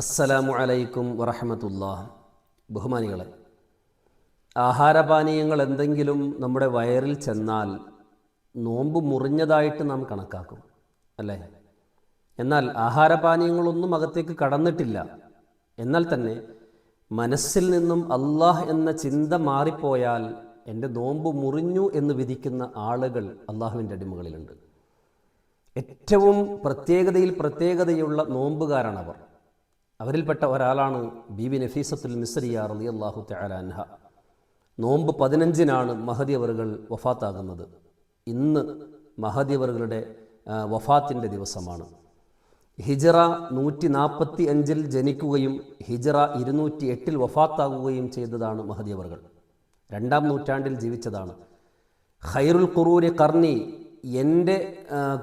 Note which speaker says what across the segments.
Speaker 1: അസ്സലാമു അലൈക്കും വറഹ്മത്തുള്ളാഹി. ബഹുമാനികളെ, ആഹാരപാനീയങ്ങൾ എന്തെങ്കിലും നമ്മുടെ വയറിൽ ചെന്നാൽ നോമ്പ് മുറിഞ്ഞതായിട്ട് നാം കണക്കാക്കും, അല്ലേ? എന്നാൽ ആഹാരപാനീയങ്ങളൊന്നും അകത്തേക്ക് കടന്നിട്ടില്ല. എന്നാൽ തന്നെ മനസ്സിൽ നിന്നും അല്ലാഹ് എന്ന ചിന്ത മാറിപ്പോയാൽ എൻ്റെ നോമ്പ് മുറിഞ്ഞു എന്ന് വിധിക്കുന്ന ആളുകൾ അള്ളാഹുവിൻ്റെ അടിമകളിലുണ്ട്. ഏറ്റവും പ്രത്യേകതയുള്ള നോമ്പുകാരാണവർ. അവരിൽപ്പെട്ട ഒരാളാണ് ബീബി നഫീസത്തുൽ മിസ്രിയ റളിയല്ലാഹു തആല അൻഹ. നോമ്പ് 15-നാണ് മഹദി അവറുകൾ വഫാത്താകുന്നത്. ഇന്ന് മഹദി അവറുകളുടെ വഫാത്തിൻ്റെ ദിവസമാണ്. ഹിജ്റ 145-ൽ ജനിക്കുകയും ഹിജ്റ 208-ൽ വഫാത്താകുകയും ചെയ്തതാണ് മഹദി അവറുകൾ. 2-ാം നൂറ്റാണ്ടിൽ ജീവിച്ചതാണ്. ഖൈറുൽ ഖുറൂനി ഖർനി, എൻ്റെ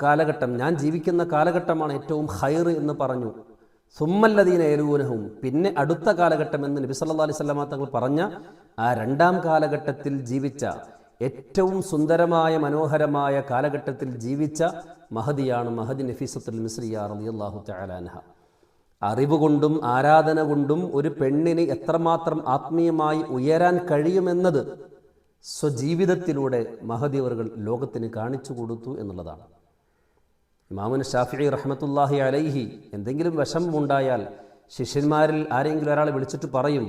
Speaker 1: കാലഘട്ടം, ഞാൻ ജീവിക്കുന്ന കാലഘട്ടമാണ് ഏറ്റവും ഖൈർ എന്ന് പറഞ്ഞു. സുമ്മല്ലദീന യലൂനഹും, പിന്നെ അടുത്ത കാലഘട്ടം എന്ന് നബി സല്ലല്ലാഹു അലൈഹി വസല്ലമ തങ്ങൾ പറഞ്ഞ ആ 2-ാം കാലഘട്ടത്തിൽ ജീവിച്ച, ഏറ്റവും സുന്ദരമായ മനോഹരമായ കാലഘട്ടത്തിൽ ജീവിച്ച മഹദിയാണ് മഹദി നഫീസത്തുൽ മിസ്രിയ റളിയല്ലാഹു തആല അൻഹ. അറിവ് കൊണ്ടും ആരാധന കൊണ്ടും ഒരു പെണ്ണിന് എത്രമാത്രം ആത്മീയമായി ഉയരാൻ കഴിയുമെന്നത് സ്വജീവിതത്തിലൂടെ മഹദി അവറുകൾ ലോകത്തിന് കാണിച്ചു കൊടുത്തു എന്നുള്ളതാണ്. ഇമാമുന ശാഫിഈ റഹ്മത്തുള്ളാഹി അലൈഹി എന്തെങ്കിലും വിഷമമുണ്ടായാൽ ശിഷ്യന്മാരിൽ ആരെങ്കിലും ഒരാളെ വിളിച്ചിട്ട് പറയും,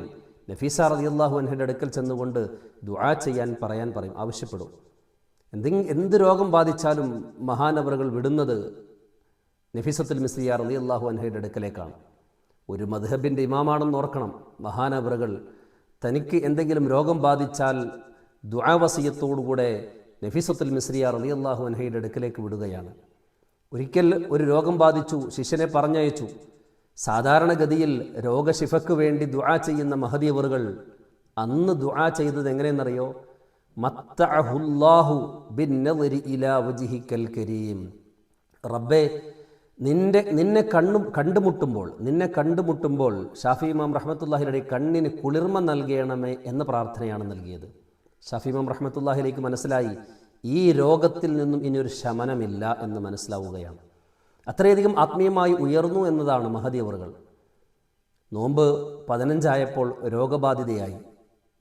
Speaker 1: നഫീസ റളിയല്ലാഹു അൻഹയുടെ അടുക്കൽ ചെന്നുകൊണ്ട് ദുആ ചെയ്യാൻ പറയും, ആവശ്യപ്പെടും. എന്ത് രോഗം ബാധിച്ചാലും മഹാനവറുകൾ വിടുന്നത് നഫീസത്തുൽ മിസ്രിയ റളിയല്ലാഹു അൻഹയുടെ അടുക്കലേക്കാണ്. ഒരു മദ്ഹബിൻ്റെ ഇമാമാണെന്ന് ഓർക്കണം. മഹാനവറുകൾ തനിക്ക് എന്തെങ്കിലും രോഗം ബാധിച്ചാൽ ദുആ വസിയത്തോടുകൂടെ നഫീസത്തുൽ മിസ്രിയ റളിയല്ലാഹു അൻഹയുടെ അടുക്കലേക്ക് വിടുകയാണ്. ഒരിക്കൽ ഒരു രോഗം ബാധിച്ചു, ശിഷ്യനെ പറഞ്ഞയച്ചു. സാധാരണഗതിയിൽ രോഗശിഫയ്ക്ക് വേണ്ടി ദുആ ചെയ്യുന്ന മഹദി അവറുകൾ അന്ന് ദുആ ചെയ്തത് എങ്ങനെയെന്നറിയോ? മത്തഅഹുല്ലാഹു ബിന്നദരി ഇലാ വജ്ഹിക്കൽ കരീം. റബ്ബേ, നിന്നെ കണ്ടുമുട്ടുമ്പോൾ ഷാഫി ഇമാം റഹ്മത്തുള്ളാഹിയുടെ കണ്ണിന് കുളിർമ നൽകണമേ എന്ന പ്രാർത്ഥനയാണ് നൽകിയത്. ഷാഫി ഇമാം റഹ്മത്തുള്ളാഹിലേക്ക് മനസ്സിലായി, ഈ രോഗത്തിൽ നിന്നും ഇനിയൊരു ശമനമില്ല എന്ന് മനസ്സിലാവുകയാണ്. അത്രയധികം ആത്മീയമായി ഉയർന്നു എന്നതാണ് മഹദി അവറുകൾ. നോമ്പ് 15 രോഗബാധിതയായി.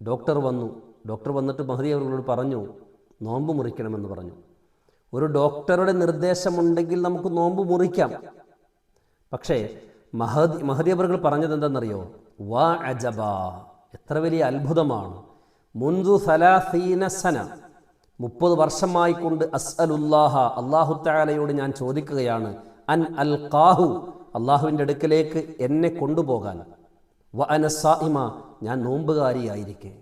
Speaker 1: ഡോക്ടർ വന്നിട്ട് മഹദി അവറുകളോട് പറഞ്ഞു, നോമ്പ് മുറിക്കണമെന്ന് പറഞ്ഞു. ഒരു ഡോക്ടറുടെ നിർദ്ദേശമുണ്ടെങ്കിൽ നമുക്ക് നോമ്പ് മുറിക്കാം. പക്ഷേ മഹദി അവറുകൾ പറഞ്ഞത് എന്താണെന്നറിയോ? വാ അജബ, എത്ര വലിയ അത്ഭുതമാണ്. മുൻദു 30 സന, 30 വർഷമായിക്കൊണ്ട് അസ്അലുല്ലാഹ, അല്ലാഹു തആലയോട് ഞാൻ ചോദിക്കുകയാണ്, അൻ അൽഖാഹു, അല്ലാഹുവിൻ്റെ അടുക്കലേക്ക് എന്നെ കൊണ്ടുപോകാൻ, വ അന സായിമ, ഞാൻ നോമ്പുകാരിയായിരിക്കെ.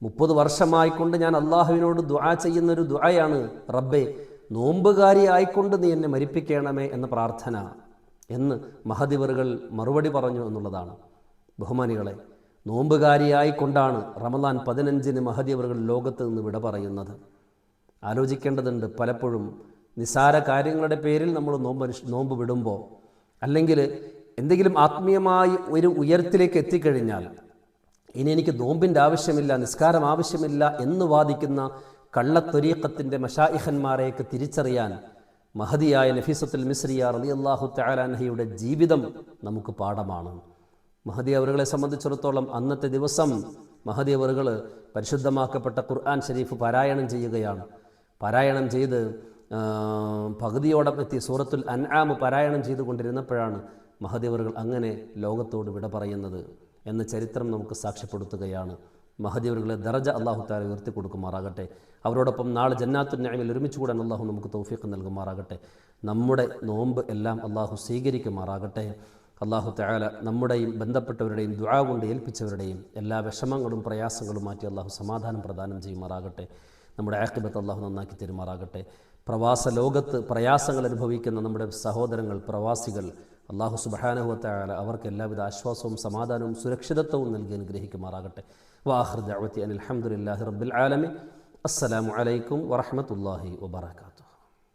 Speaker 1: 30 വർഷമായിക്കൊണ്ട് ഞാൻ അല്ലാഹുവിനോട് ദുആ ചെയ്യുന്നൊരു ദുആയാണ്, റബ്ബേ നോമ്പുകാരി ആയിക്കൊണ്ട് നീ എന്നെ മരിപ്പിക്കണമേ എന്ന പ്രാർത്ഥന എന്ന് മഹദി അവറുകൾ മറുപടി പറഞ്ഞു എന്നുള്ളതാണ്. ബഹുമാനികളെ, നോമ്പുകാരിയായിക്കൊണ്ടാണ് റമദാൻ 15-ന് മഹദി അവറുകൾ ലോകത്ത് നിന്ന് വിട പറയുന്നത്. ആലോചിക്കേണ്ടതുണ്ട്. പലപ്പോഴും നിസാര കാര്യങ്ങളുടെ പേരിൽ നമ്മൾ നോമ്പ് വിടുമ്പോൾ, അല്ലെങ്കിൽ എന്തെങ്കിലും ആത്മീയമായി ഒരു ഉയരത്തിലേക്ക് എത്തിക്കഴിഞ്ഞാൽ ഇനി എനിക്ക് നോമ്പിൻ്റെ ആവശ്യമില്ല, നിസ്കാരം ആവശ്യമില്ല എന്ന് വാദിക്കുന്ന കള്ളത്വരീഖത്തിൻ്റെ മശായിഖന്മാരെയൊക്കെ തിരിച്ചറിയാൻ മഹദിയായ നഫീസത്തുൽ മിസ്രിയ റളിയല്ലാഹു തആല അൻഹയുടെ ജീവിതം നമുക്ക് പാഠമാണ്. മഹദി അവറുകളെ സംബന്ധിച്ചിടത്തോളം അന്നത്തെ ദിവസം മഹദി അവറുകൾ പരിശുദ്ധമാക്കപ്പെട്ട ഖുർആൻ ഷരീഫ് പാരായണം ചെയ്യുകയാണ്. പാരായണം ചെയ്ത് പകുതിയോളം എത്തി സൂറത്തുൽ അൻആം പാരായണം ചെയ്തുകൊണ്ടിരുന്നപ്പോഴാണ് മഹദി അവറുകൾ അങ്ങനെ ലോകത്തോട് വിട പറയുന്നത് എന്ന ചരിത്രം നമുക്ക് സാക്ഷ്യപ്പെടുത്തുകയാണ്. മഹദി അവറുകളെ ദറജ അല്ലാഹു തആല ഉയർത്തി കൊടുക്കുമാറാകട്ടെ. അവരോടൊപ്പം നാളെ ജന്നാത്തുൻ നഈമിൽ ഒരുമിച്ച് കൂടാൻ അല്ലാഹു നമുക്ക് തൗഫീഖ് നൽകുമാറാകട്ടെ. നമ്മുടെ നോമ്പ് എല്ലാം അല്ലാഹു സ്വീകരിക്കുമാറാകട്ടെ. അല്ലാഹു തആല നമ്മുടെയും ബന്ധപ്പെട്ടവരുടെയും ദുആ കൊണ്ട് ഏൽപ്പിച്ചവരുടെയും എല്ലാ വിഷമങ്ങളും പ്രയാസങ്ങളും മാറ്റി അല്ലാഹു സമാധാനം പ്രദാനം ചെയ്യുമാറാകട്ടെ. നമ്മുടെ ആഖിബത്ത് അല്ലാഹു നന്നാക്കി തരുമാറാകട്ടെ. പ്രവാസ ലോകത്ത് പ്രയാസങ്ങൾ അനുഭവിക്കുന്ന നമ്മുടെ സഹോദരങ്ങൾ, പ്രവാസികൾ, അല്ലാഹു സുബ്ഹാനഹു വ തആല അവർക്ക് എല്ലാവിധ ആശ്വാസവും സമാധാനവും സുരക്ഷിതത്വവും നൽകി അനുഗ്രഹിക്കുമാറാകട്ടെ. വആഖിറു ദഅവതി അനിൽ ഹംദുലില്ലാഹി റബ്ബിൽ ആലമീൻ. അസ്സലാമു അലൈക്കും വറഹ്മത്തുള്ളാഹി വബറകാതുഹു.